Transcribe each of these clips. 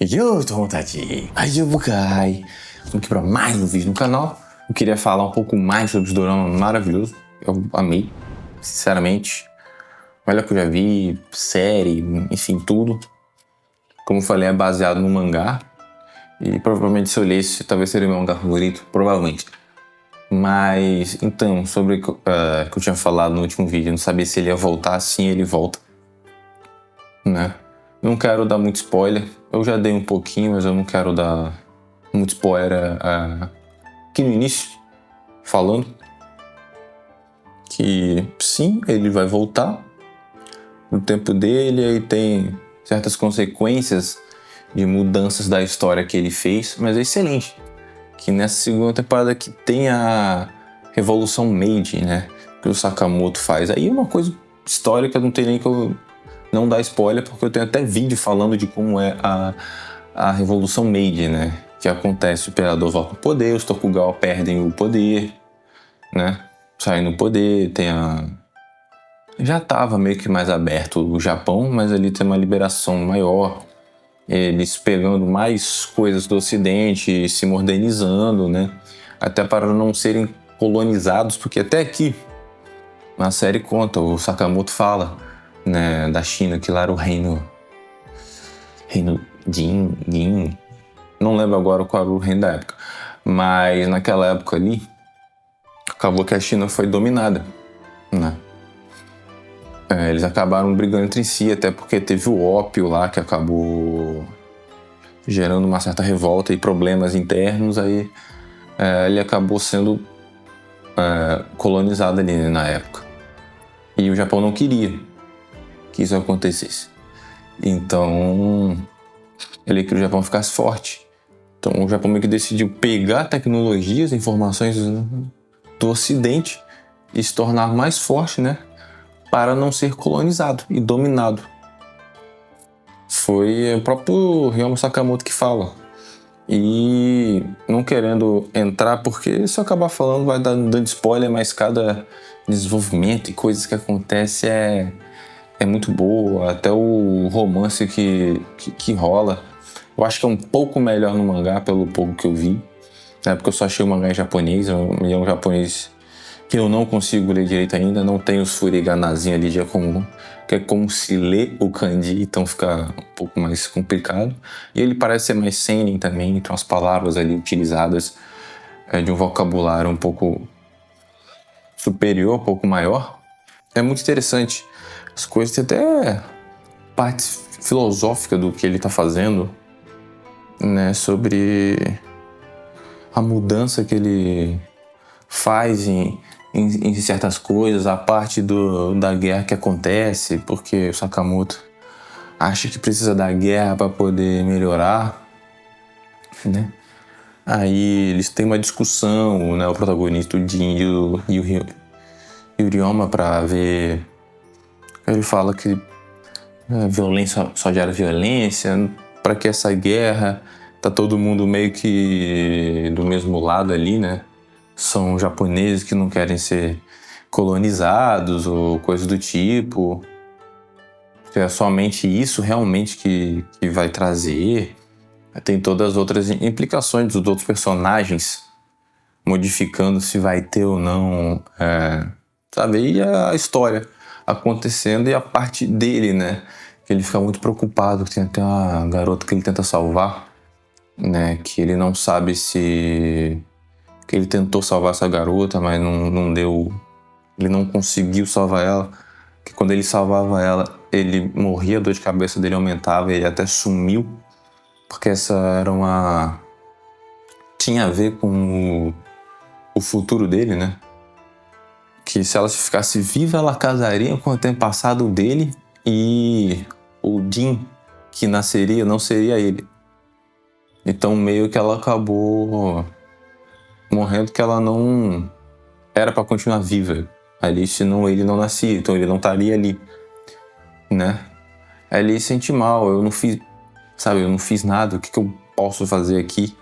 E eu tô com vontade. Bukai. Estamos aqui para mais um vídeo no canal. Eu queria falar um pouco mais sobre esse dorama maravilhoso. Eu amei, sinceramente. Olha que eu já vi, série, enfim, tudo. Como eu falei, é baseado no mangá. E provavelmente se eu lesse, talvez seria meu mangá favorito. Provavelmente. Mas, então, sobre o que eu tinha falado no último vídeo. Não sabia se ele ia voltar, sim, ele volta. Né? Não quero dar muito spoiler. Eu já dei um pouquinho, mas eu não quero dar muito spoiler aqui no início, falando que sim, ele vai voltar no tempo dele e tem certas consequências de mudanças da história que ele fez, mas é excelente que nessa segunda temporada que tem a Revolução Meiji, né, que o Sakamoto faz. Aí é uma coisa histórica, não tem nem que eu não dar spoiler, porque eu tenho até vídeo falando de como é a Revolução Meiji, né? Que acontece, o Imperador volta ao poder, os Tokugawa perdem o poder, né? Saem no poder, tem já estava meio que mais aberto o Japão, mas ali tem uma liberação maior, eles pegando mais coisas do Ocidente, se modernizando, né? Até para não serem colonizados, porque até aqui, na série conta, o Sakamoto fala, né, da China, que lá era o reino Jin, não lembro agora qual era o reino da época, mas naquela época ali, acabou que a China foi dominada, né? Eles acabaram brigando entre si, até porque teve o ópio lá, que acabou gerando uma certa revolta e problemas internos, aí ele acabou sendo colonizado ali, né, na época. E o Japão não queria que isso acontecesse. Então, ele queria que o Japão ficasse forte. Então, o Japão meio que decidiu pegar tecnologias, informações do Ocidente e se tornar mais forte, né? Para não ser colonizado e dominado. Foi o próprio Ryoma Sakamoto que fala. E não querendo entrar, porque se eu acabar falando vai dando spoiler, mas cada desenvolvimento e coisas que acontecem é muito boa, até o romance que rola. Eu acho que é um pouco melhor no mangá, pelo pouco que eu vi. Na época eu só achei o mangá em japonês, é um japonês que eu não consigo ler direito ainda, não tem os furiganazinho ali de comum, que é como se lê o kanji, então fica um pouco mais complicado. E ele parece ser mais seinen também, então as palavras ali utilizadas de um vocabulário um pouco superior, um pouco maior. É muito interessante. As coisas têm até parte filosófica do que ele está fazendo, né, sobre a mudança que ele faz em certas coisas, a parte da guerra que acontece, porque o Sakamoto acha que precisa da guerra para poder melhorar, né? Aí eles têm uma discussão, né, o protagonista, o Jin e o Ryoma, para ver. Ele fala que violência só gera violência, para que essa guerra, tá todo mundo meio que do mesmo lado ali, né? São japoneses que não querem ser colonizados ou coisa do tipo. É somente isso realmente que vai trazer. Tem todas as outras implicações dos outros personagens, modificando se vai ter ou não, sabe? E a história acontecendo e a parte dele, né? Que ele fica muito preocupado, que tem até uma garota que ele tenta salvar, né? Que ele não sabe se... que ele tentou salvar essa garota, mas não deu... Ele não conseguiu salvar ela. Que quando ele salvava ela, ele morria, a dor de cabeça dele aumentava, ele até sumiu. Porque essa era uma... tinha a ver com o futuro dele, né? Que se ela ficasse viva, ela casaria com o antepassado dele e o Jin que nasceria não seria ele. Então meio que ela acabou morrendo, que ela não era para continuar viva ali, senão ele não nascia, então ele não estaria ali, né? Aí ele se sente mal, eu não fiz nada, o que eu posso fazer aqui?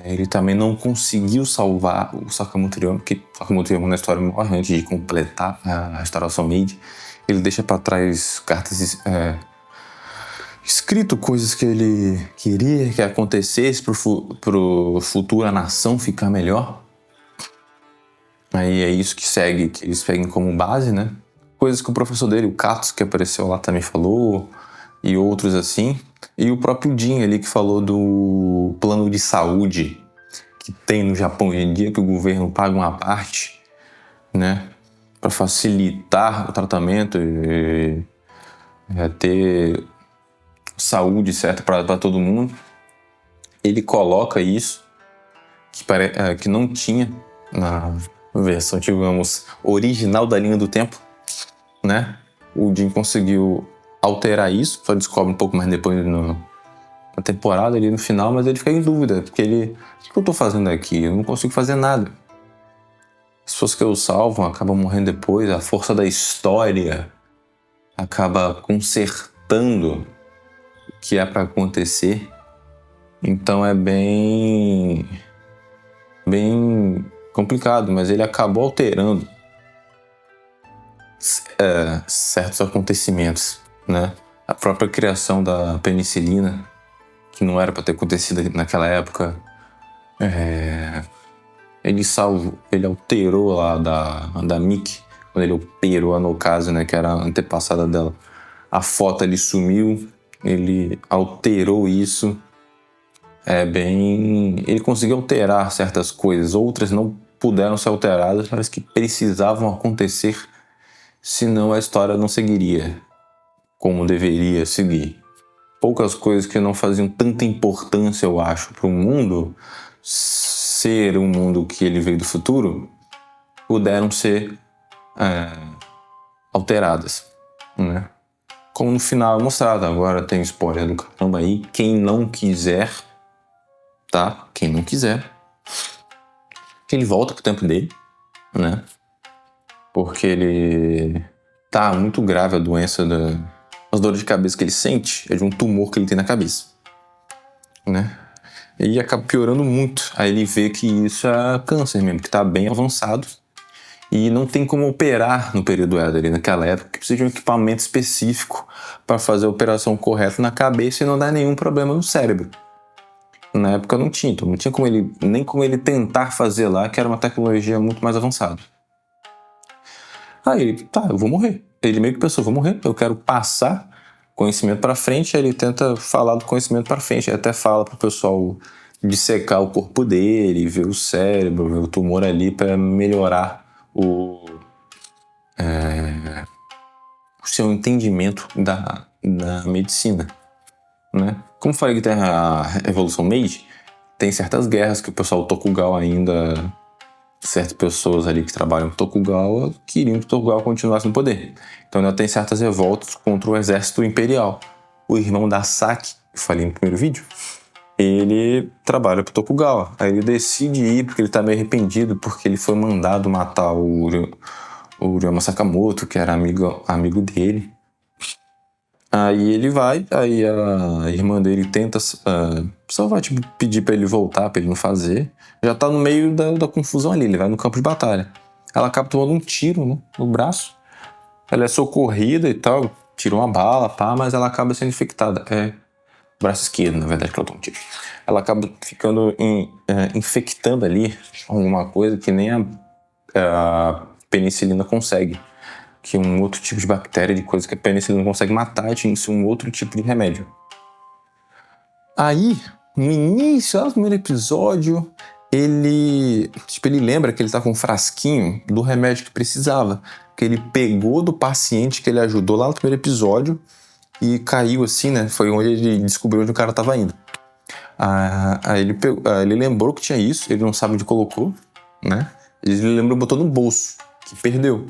Ele também não conseguiu salvar o Sakamoto Ryoma, porque o Sakamoto Ryoma na história morre antes de completar a restauração Meiji. Ele deixa para trás cartas escrito coisas que ele queria que acontecesse pro futuro a nação ficar melhor. Aí é isso que eles seguem como base, né? Coisas que o professor dele, o Katsu, que apareceu lá, também falou, e outros assim. E o próprio Jin ali, que falou do plano de saúde que tem no Japão hoje em dia, que o governo paga uma parte, né, para facilitar o tratamento e ter saúde certa para todo mundo. Ele coloca isso que não tinha na versão, digamos, original da linha do tempo, né? O Jin conseguiu alterar isso, só descobre um pouco mais depois na temporada ali no final, mas ele fica em dúvida, porque o que eu tô fazendo aqui? Eu não consigo fazer nada. As pessoas que eu salvo acabam morrendo depois, a força da história acaba consertando o que é para acontecer. Então é bem complicado, mas ele acabou alterando certos acontecimentos, né? A própria criação da penicilina, que não era para ter acontecido naquela época, ele alterou lá da Mickey, quando ele operou a Nokase, né, que era a antepassada dela. A foto ali sumiu, ele alterou isso. Ele conseguiu alterar certas coisas, outras não puderam ser alteradas, mas que precisavam acontecer, senão a história não seguiria como deveria seguir. Poucas coisas que não faziam tanta importância, eu acho, para o mundo ser um mundo que ele veio do futuro, puderam ser alteradas, né? Como no final é mostrado. Agora tem spoiler do caramba aí. Quem não quiser, tá? Quem não quiser, ele volta pro tempo dele, né? Porque ele tá muito grave a doença as dores de cabeça que ele sente é de um tumor que ele tem na cabeça, né? E acaba piorando muito. Aí ele vê que isso é câncer mesmo, que tá bem avançado e não tem como operar no período ali naquela época, que precisa de um equipamento específico para fazer a operação correta na cabeça e não dar nenhum problema no cérebro. Na época não tinha, então não tinha nem como ele tentar fazer lá, que era uma tecnologia muito mais avançada. Aí ele, eu vou morrer. Ele meio que pensou, vou morrer, eu quero passar conhecimento para frente. Aí ele tenta falar do conhecimento para frente, ele até fala pro pessoal dissecar o corpo dele, ver o cérebro, ver o tumor ali para melhorar o seu entendimento da medicina, né? Como falei que tem a Revolução Meiji, tem certas guerras que o pessoal Tokugawa ainda, certas pessoas ali que trabalham com Tokugawa queriam que o Tokugawa continuasse no poder. Então ainda tem certas revoltas contra o exército imperial. O irmão da Saki, que eu falei no primeiro vídeo, ele trabalha pro Tokugawa. Aí ele decide ir porque ele tá meio arrependido, porque ele foi mandado matar o Ryoma Sakamoto, que era amigo dele. Aí ele vai, aí a irmã dele tenta, só vai pedir pra ele voltar, pra ele não fazer. Já tá no meio da confusão ali, ele vai no campo de batalha. Ela acaba tomando um tiro, né, no braço. Ela é socorrida e tal, tira uma bala, mas ela acaba sendo infectada. Braço esquerdo, na verdade, que ela toma um tiro. Ela acaba ficando infectando ali alguma coisa que nem a penicilina consegue. Que um outro tipo de bactéria, de coisa que a penicilina não consegue matar, tinha um outro tipo de remédio. Aí, no início, lá no primeiro episódio, ele lembra que ele tá com um frasquinho do remédio que precisava, que ele pegou do paciente que ele ajudou lá no primeiro episódio e caiu assim, né? Foi onde ele descobriu onde o cara tava indo. Aí ele lembrou que tinha isso, ele não sabe onde colocou, né? Ele lembrou, botou no bolso, que perdeu.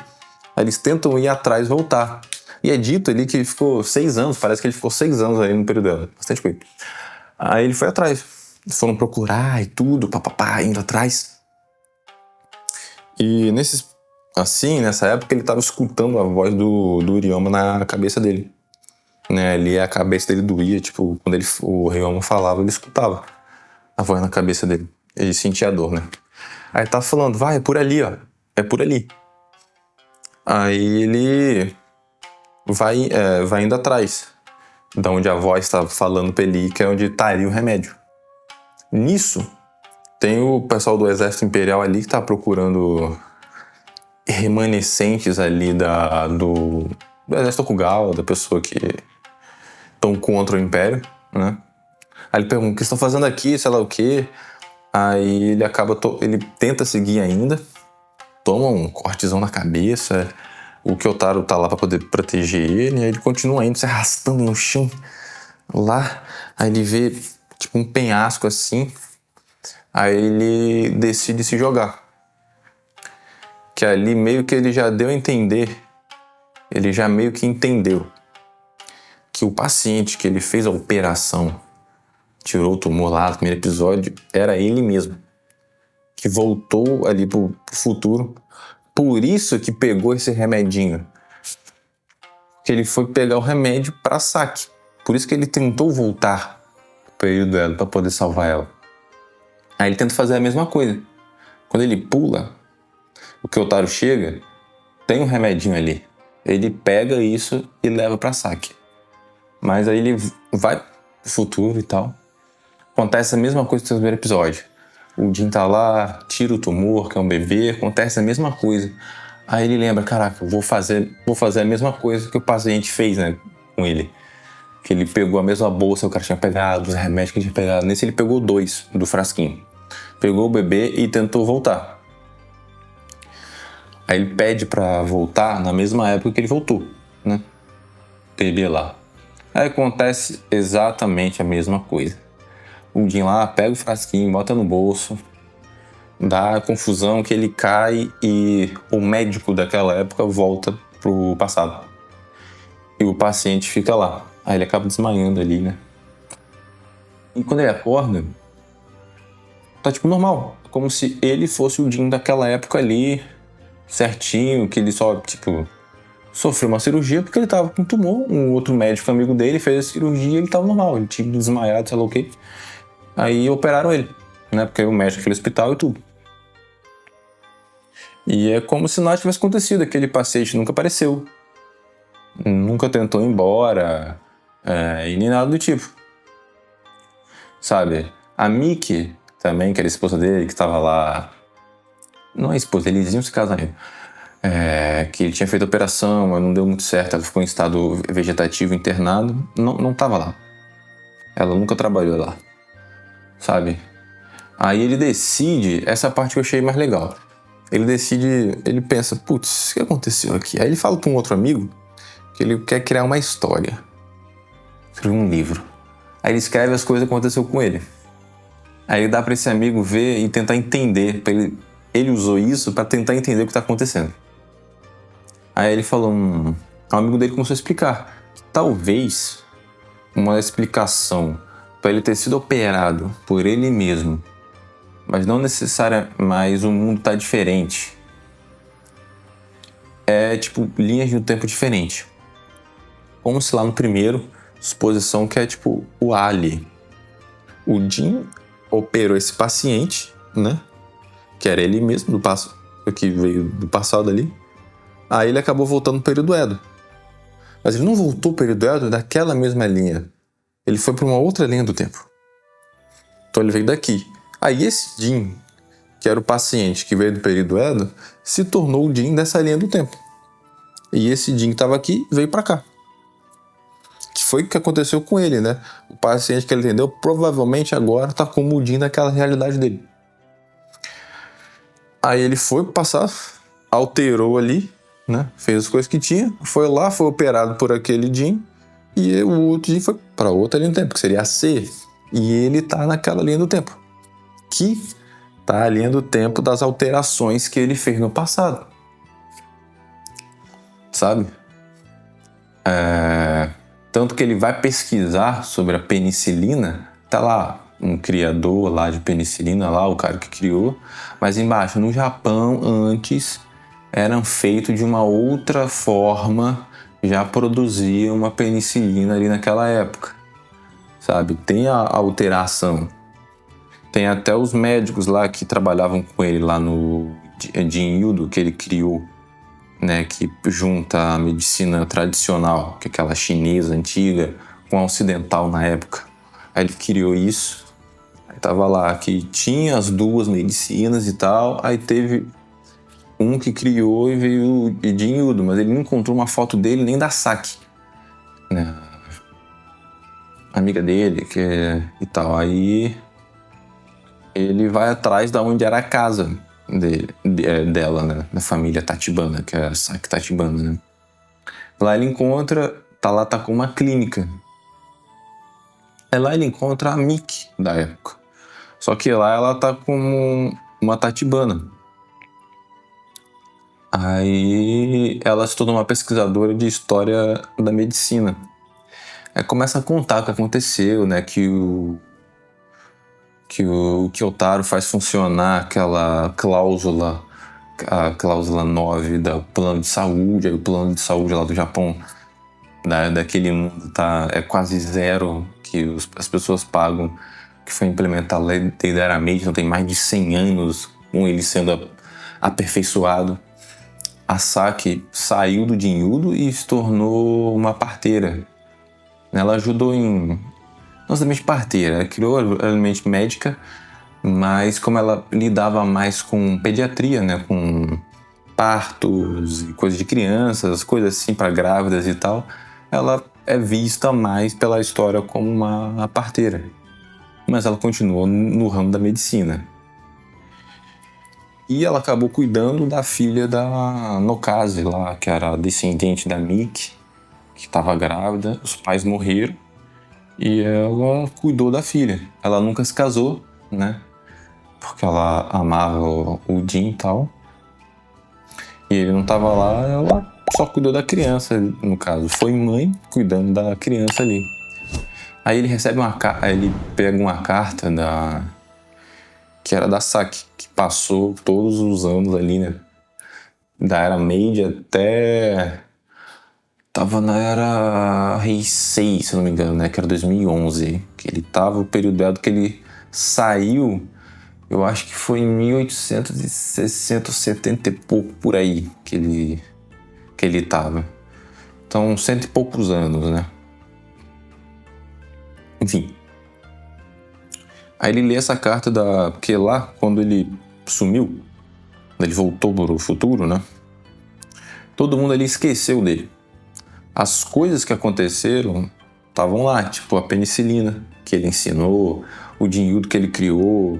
Aí eles tentam ir atrás e voltar. E é dito ali que ele ficou 6 anos, parece que ele ficou 6 anos aí no período dela, bastante coisa. Aí ele foi atrás. Eles foram procurar e tudo, indo atrás. E nessa época ele tava escutando a voz do Ryoma na cabeça dele. Né, ali a cabeça dele doía, tipo, quando o Ryoma falava, ele escutava a voz na cabeça dele. Ele sentia a dor, né? Aí tava falando, vai, é por ali, ó. É por ali. Aí ele vai indo atrás. da onde a voz estava falando pra ele ir, que é onde estaria o remédio. Nisso, tem o pessoal do Exército Imperial ali que tá procurando remanescentes ali do Exército Okugawa, da pessoa que estão contra o Império, né? Aí ele pergunta: o que estão fazendo aqui, sei lá o quê. Aí ele ele tenta seguir ainda, toma um cortezão na cabeça. O Kyotaro tá lá pra poder proteger ele, e aí ele continua indo, se arrastando no chão lá. Aí ele vê tipo um penhasco assim, aí ele decide se jogar. Que ali meio que ele já deu a entender, ele já meio que entendeu que o paciente que ele fez a operação, tirou o tumor lá no primeiro episódio, era ele mesmo, que voltou ali pro futuro. Por isso que pegou esse remedinho, que ele foi pegar o remédio pra Saki. Por isso que ele tentou voltar pro período dela pra poder salvar ela. Aí ele tenta fazer a mesma coisa. Quando ele pula, o Kyotaro chega, tem um remedinho ali. Ele pega isso e leva pra Saki. Mas aí ele vai pro futuro e tal. Acontece a mesma coisa no primeiro episódio. O Jin tá lá, tira o tumor, que é um bebê, acontece a mesma coisa. Aí ele lembra: caraca, vou fazer a mesma coisa que o paciente fez, né, com ele. Que ele pegou a mesma bolsa que o cara tinha pegado, os remédios que ele tinha pegado. Nesse ele pegou 2 do frasquinho. Pegou o bebê e tentou voltar. Aí ele pede pra voltar na mesma época que ele voltou, né? Bebê lá. Aí acontece exatamente a mesma coisa. O Jin lá pega o frasquinho, bota no bolso, dá a confusão que ele cai e o médico daquela época volta pro passado. E o paciente fica lá. Aí ele acaba desmaiando ali, né? E quando ele acorda, tá tipo normal. Como se ele fosse o Jin daquela época ali, certinho, que ele só, tipo, sofreu uma cirurgia porque ele tava com tumor. Um outro médico amigo dele fez a cirurgia e ele tava normal. Ele tinha desmaiado, sei lá o quê. Aí operaram ele, né? Porque o médico foi no hospital e tudo. E é como se nada tivesse acontecido. Aquele paciente nunca apareceu. Nunca tentou ir embora. E nem nada do tipo. Sabe? A Miki também, que era a esposa dele, que estava lá... Não é esposa, eles iam se casar ainda. Que ele tinha feito a operação, mas não deu muito certo. Ela ficou em estado vegetativo internado. Não estava lá. Ela nunca trabalhou lá. Sabe? Aí ele decide, essa parte que eu achei mais legal. Ele pensa: putz, o que aconteceu aqui? Aí ele fala para um outro amigo que ele quer criar uma história. Escrever um livro. Aí ele escreve as coisas que aconteceu com ele. Aí dá para esse amigo ver e tentar entender. Ele usou isso para tentar entender o que está acontecendo. Aí ele falou, um amigo dele começou a explicar que talvez uma explicação para ele ter sido operado por ele mesmo, mas não necessariamente, mas o mundo tá diferente. É tipo linhas de um tempo diferente. Como se lá no primeiro, suposição que é tipo o Ali. O Jin operou esse paciente, né? Que era ele mesmo, que veio do passado ali. Aí ele acabou voltando no período Edo. Mas ele não voltou pro período Edo daquela mesma linha. Ele foi para uma outra linha do tempo. Então ele veio daqui. Aí esse Jin, que era o paciente que veio do período Edo, se tornou o Jin dessa linha do tempo. E esse Jin que estava aqui veio para cá. Que foi o que aconteceu com ele, né? O paciente que ele entendeu provavelmente agora está como o Jin daquela realidade dele. Aí ele foi pro passado, alterou ali, né? Fez as coisas que tinha, foi lá, foi operado por aquele Jin. E o outro Jin foi para outra linha do tempo, que seria a C. E ele tá naquela linha do tempo. Que tá a linha do tempo das alterações que ele fez no passado. Sabe? Tanto que ele vai pesquisar sobre a penicilina. Tá lá um criador lá de penicilina, lá o cara que criou. Mas embaixo, no Japão, antes, eram feitos de uma outra forma. Já produzia uma penicilina ali naquela época, sabe? Tem a alteração. Tem até os médicos lá que trabalhavam com ele lá no Jin-Yudo, que ele criou, né? Que junta a medicina tradicional, que é aquela chinesa antiga, com a Ocidental na época. Aí ele criou isso. Aí tava lá que tinha as duas medicinas e tal. Aí teve um que criou e veio de Jinhyudo, mas ele não encontrou uma foto dele nem da Saki, né? Amiga dele, e tal. Aí ele vai atrás da onde era a casa dela, né? Da família Tachibana, que é a Saki Tachibana, né? Lá ele encontra, tá com uma clínica. Aí lá ele encontra a Miki da época. Só que lá ela tá com uma Tachibana. Aí ela se tornou uma pesquisadora de história da medicina. Aí começa a contar o que aconteceu, né? Que o Kyotaro faz funcionar aquela cláusula, a cláusula 9 do plano de saúde. Aí o plano de saúde lá do Japão, daquele mundo, é quase zero que as pessoas pagam, que foi implementado verdadeiramente, não tem mais de 100 anos com ele sendo aperfeiçoado. A Saki saiu do Jinhyudo e se tornou uma parteira. Ela ajudou não somente parteira, ela criou realmente médica, mas como ela lidava mais com pediatria, né, com partos e coisas de crianças, coisas assim para grávidas e tal, ela é vista mais pela história como uma parteira. Mas ela continuou no ramo da medicina. E ela acabou cuidando da filha da Nokaze lá, que era descendente da Miki, que estava grávida. Os pais morreram e ela cuidou da filha. Ela nunca se casou, né? Porque ela amava o Jin e tal. E ele não estava lá, ela só cuidou da criança, no caso. Foi mãe cuidando da criança ali. Aí ele recebe ele pega uma carta que era da Saki, que passou todos os anos ali, né? Da era Meiji até... Tava na era Heisei, se não me engano, né? Que era 2011. Que ele tava, o período que ele saiu, eu acho que foi em 1860, 70 e pouco, por aí, que ele tava. Então, 100 e poucos anos, né? Enfim. Aí ele lê essa carta porque lá, quando ele sumiu, quando ele voltou para o futuro, né? Todo mundo ali esqueceu dele. As coisas que aconteceram estavam lá, tipo a penicilina que ele ensinou, o Jinhyudo que ele criou,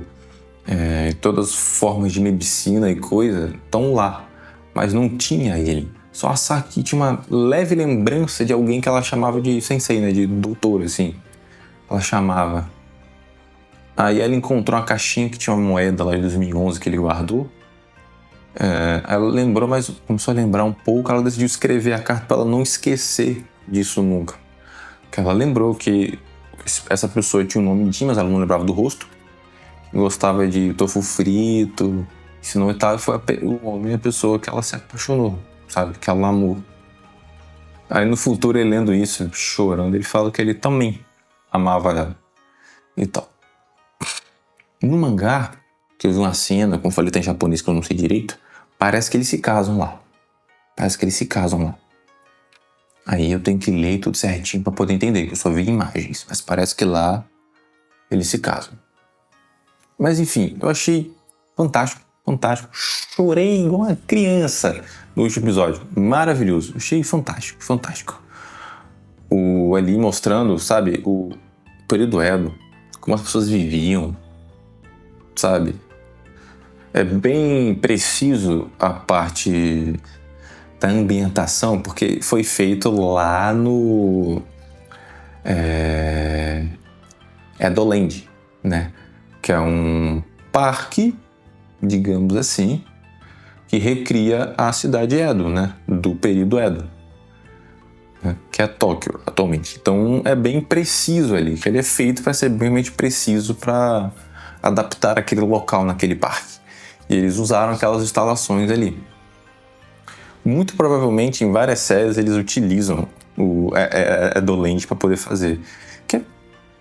todas as formas de medicina e coisa estão lá, mas não tinha ele. Só a Saki tinha uma leve lembrança de alguém que ela chamava de sensei, né? De doutor, assim. Ela chamava. Aí ela encontrou uma caixinha que tinha uma moeda lá de 2011 que ele guardou. Ela lembrou, mas começou a lembrar um pouco. Ela decidiu escrever a carta para ela não esquecer disso nunca. Porque ela lembrou que essa pessoa tinha um nome Jin, mas ela não lembrava do rosto. Gostava de tofu frito. Se não foi o homem, a pessoa que ela se apaixonou, sabe? Que ela amou. Aí no futuro, ele lendo isso, chorando, ele fala que ele também amava ela e tal. No mangá, que eu vi uma cena, como eu falei, tá em japonês que eu não sei direito, parece que eles se casam lá. Aí eu tenho que ler tudo certinho pra poder entender, que eu só vi imagens, mas parece que lá eles se casam. Mas enfim, eu achei fantástico. Chorei igual uma criança no último episódio. Maravilhoso. Achei fantástico. Ali mostrando, sabe, o período Edo, como as pessoas viviam, sabe? É bem preciso a parte da ambientação, porque foi feito lá no Edoland, né? Que é um parque, digamos assim, que recria a cidade Edo, né? Do período Edo, né? Que é Tóquio atualmente. Então é bem preciso ali, que ele é feito para ser bem preciso para adaptar aquele local naquele parque. E eles usaram aquelas instalações ali. Muito provavelmente em várias séries eles utilizam o Edoland para poder fazer. Que é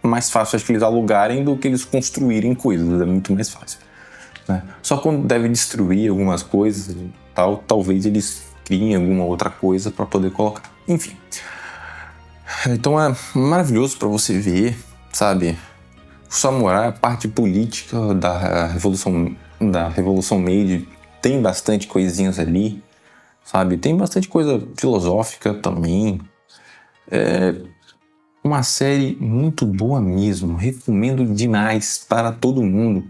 mais fácil, acho que eles alugarem do que eles construírem coisas. É muito mais fácil, né? Só quando deve destruir algumas coisas e tal, talvez eles criem alguma outra coisa para poder colocar. Enfim. Então é maravilhoso pra você ver, sabe? O samurai, a parte política da Revolução Meiji tem bastante coisinhas ali, sabe? Tem bastante coisa filosófica também. Uma série muito boa mesmo, recomendo demais para todo mundo.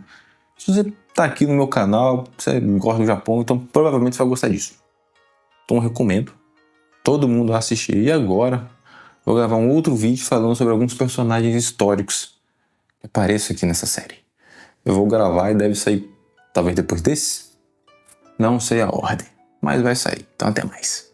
Se você tá aqui no meu canal, você gosta do Japão, então provavelmente você vai gostar disso. Então eu recomendo todo mundo assistir. E agora vou gravar um outro vídeo falando sobre alguns personagens históricos que aparecem aqui nessa série. Eu vou gravar e deve sair talvez depois desse. Não sei a ordem, mas vai sair. Então até mais.